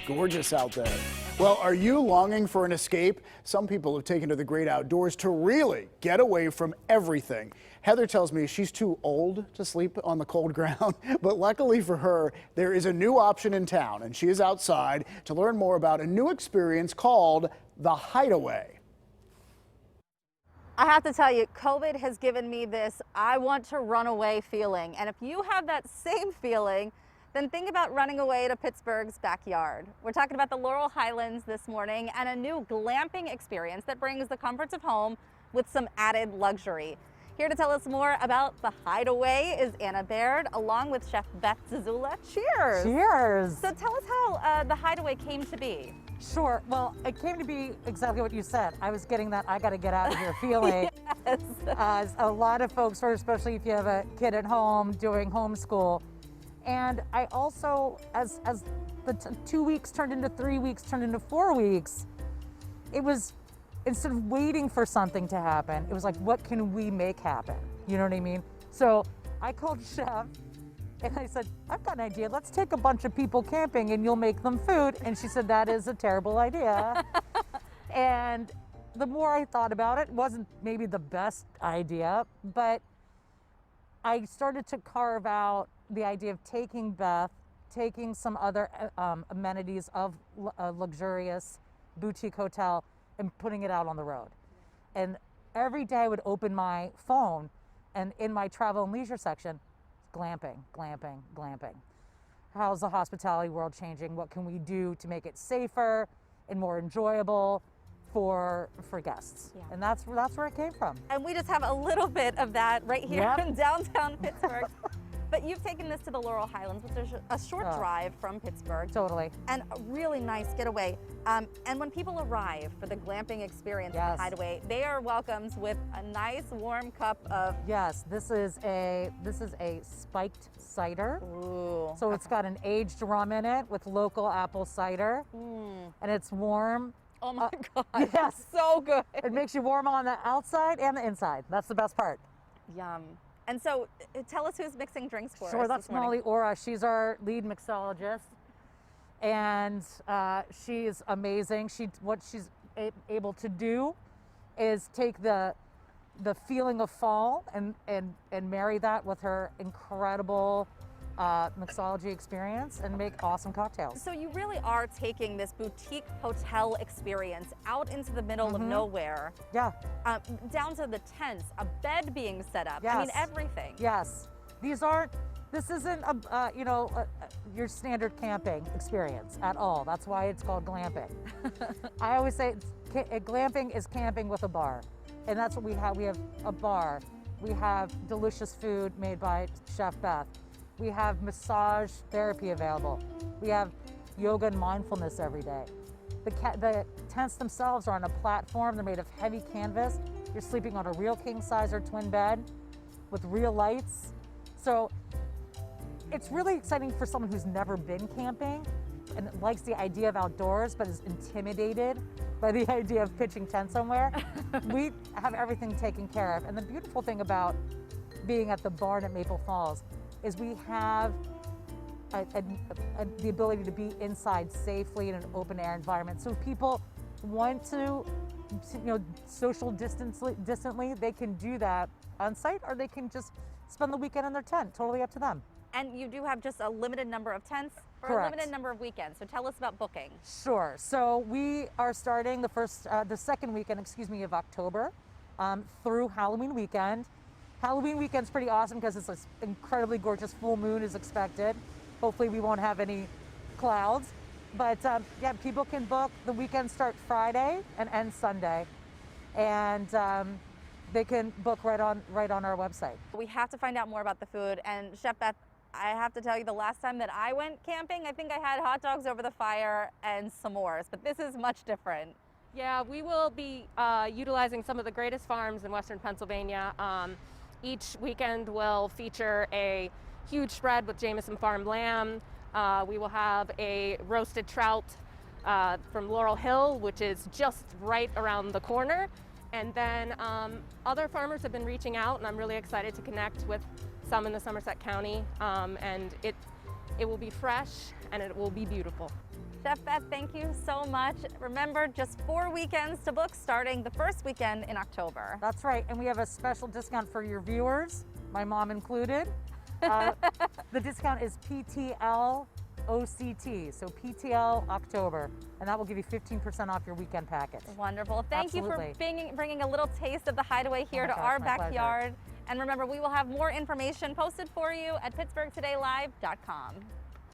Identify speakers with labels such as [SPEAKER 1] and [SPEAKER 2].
[SPEAKER 1] gorgeous out there. Well, are you longing for an escape? Some people have taken to the great outdoors to really get away from everything. Heather tells me she's too old to sleep on the cold ground, but luckily for her, there is a new option in town, and she is outside to learn more about a new experience called the Hideaway.
[SPEAKER 2] I have to tell you, COVID has given me this I want to run away feeling. And if you have that same feeling, then think about running away to Pittsburgh's backyard. We're talking about the Laurel Highlands this morning and a new glamping experience that brings the comforts of home with some added luxury. Here to tell us more about the Hideaway is Anna Baird, along with Chef Beth Zazula. Cheers!
[SPEAKER 3] Cheers!
[SPEAKER 2] So tell us how the Hideaway came to be.
[SPEAKER 3] Sure. Well, it came to be exactly what you said. I was getting that I got to get out of here feeling.
[SPEAKER 2] Yes.
[SPEAKER 3] A lot of folks, especially if you have a kid at home doing homeschool. And I also, as the 2 weeks turned into 3 weeks, turned into 4 weeks, it was, instead of waiting for something to happen, it was like, what can we make happen? You know what I mean? So I called Chef and I said, I've got an idea. Let's take a bunch of people camping and you'll make them food. And she said, that is a terrible idea. And the more I thought about it, it wasn't maybe the best idea, but I started to carve out the idea of taking Beth, taking some other amenities of a luxurious boutique hotel and putting it out on the road. And every day I would open my phone and in my travel and leisure section, glamping, glamping, glamping. How's the hospitality world changing? What can we do to make it safer and more enjoyable for guests? Yeah. And that's where it came from.
[SPEAKER 2] And we just have a little bit of that right here
[SPEAKER 3] Yep.
[SPEAKER 2] in downtown Pittsburgh. But you've taken this to the Laurel Highlands, which is a short drive from Pittsburgh.
[SPEAKER 3] Totally.
[SPEAKER 2] And a really nice getaway. And when people arrive for the glamping experience at the Hideaway, they are welcomed with a nice warm cup of...
[SPEAKER 3] Yes, this is a spiked cider.
[SPEAKER 2] Ooh.
[SPEAKER 3] So it's got an aged rum in it with local apple cider. And it's warm.
[SPEAKER 2] Oh my God,
[SPEAKER 3] yes.
[SPEAKER 2] So good.
[SPEAKER 3] It makes you warm on the outside and the inside. That's the best part.
[SPEAKER 2] Yum. And so tell us who's mixing drinks for us.
[SPEAKER 3] Sure, that's Molly Ora. She's our lead mixologist. And she's amazing. What she's able to do is take the feeling of fall and marry that with her incredible mixology experience and make awesome cocktails.
[SPEAKER 2] So you really are taking this boutique hotel experience out into the middle of nowhere.
[SPEAKER 3] Yeah.
[SPEAKER 2] Down to the tents, a bed being set up.
[SPEAKER 3] Yes.
[SPEAKER 2] I mean, everything.
[SPEAKER 3] Yes. This isn't your standard camping experience at all. That's why it's called glamping. I always say glamping is camping with a bar. And that's what we have. We have a bar. We have delicious food made by Chef Beth. We have massage therapy available. We have yoga and mindfulness every day. The tents themselves are on a platform. They're made of heavy canvas. You're sleeping on a real king size or twin bed with real lights. So it's really exciting for someone who's never been camping and likes the idea of outdoors but is intimidated by the idea of pitching tent somewhere. We have everything taken care of. And the beautiful thing about being at the barn at Maple Falls is we have the ability to be inside safely in an open air environment. So if people want to, social distantly, they can do that on site, or they can just spend the weekend in their tent. Totally up to them.
[SPEAKER 2] And you do have just a limited number of tents for
[SPEAKER 3] Correct.
[SPEAKER 2] a limited number of weekends. So tell us about booking.
[SPEAKER 3] Sure. So we are starting the second weekend, of October through Halloween weekend. Halloween weekend's pretty awesome because it's an incredibly gorgeous full moon is expected. Hopefully we won't have any clouds. But yeah, people can book. The weekends start Friday and end Sunday. And they can book right on our website.
[SPEAKER 2] We have to find out more about the food. And Chef Beth, I have to tell you, the last time that I went camping, I think I had hot dogs over the fire and s'mores, but this is much different.
[SPEAKER 4] Yeah, we will be utilizing some of the greatest farms in Western Pennsylvania. Each weekend will feature a huge spread with Jameson Farm lamb. We will have a roasted trout from Laurel Hill, which is just right around the corner. And then other farmers have been reaching out, and I'm really excited to connect with some in the Somerset County. And it It will be fresh and it will be beautiful.
[SPEAKER 2] Chef Beth, thank you so much. Remember, just 4 weekends to book starting the first weekend in October.
[SPEAKER 3] That's right, and we have a special discount for your viewers, my mom included. The discount is PTL OCT, so PTL October, and that will give you 15% off your weekend package.
[SPEAKER 2] Wonderful. Thank you for
[SPEAKER 3] Absolutely.
[SPEAKER 2] bringing a little taste of the Hideaway here to
[SPEAKER 3] gosh,
[SPEAKER 2] our
[SPEAKER 3] my
[SPEAKER 2] backyard. And remember, we will have more information posted for you at PittsburghTodayLive.com.